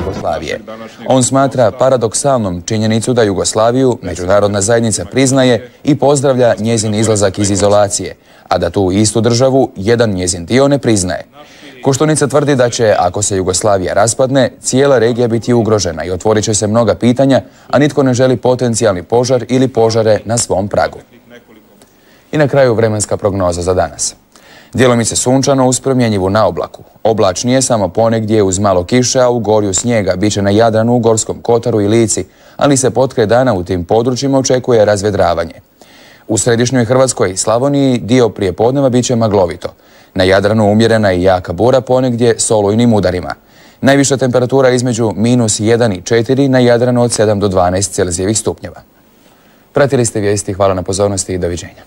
Jugoslavije. On smatra paradoksalnom činjenicu da Jugoslaviju međunarodna zajednica priznaje i pozdravlja njezin izlazak iz izolacije, a da tu istu državu jedan njezin dio ne priznaje. Koštunica tvrdi da će, ako se Jugoslavija raspadne, cijela regija biti ugrožena i otvorit će se mnoga pitanja, a nitko ne želi potencijalni požar ili požare na svom pragu. I na kraju vremenska prognoza za danas. Djelomice sunčano uz promjenjivu naoblaku. Oblačnije samo ponegdje uz malo kiše, a u gorju snijega biće na Jadranu, u Gorskom kotaru i Lici, ali se potkraj dana u tim područjima očekuje razvedravanje. U središnjoj Hrvatskoj i Slavoniji dio prijepodneva biće maglovito. Na Jadranu umjerena i jaka bura ponegdje s olujnim udarima. Najviša temperatura između -1 i 4, na Jadranu od 7 do 12 Celzijevih stupnjeva. Pratili ste vijesti, hvala na pozornosti i doviđenja.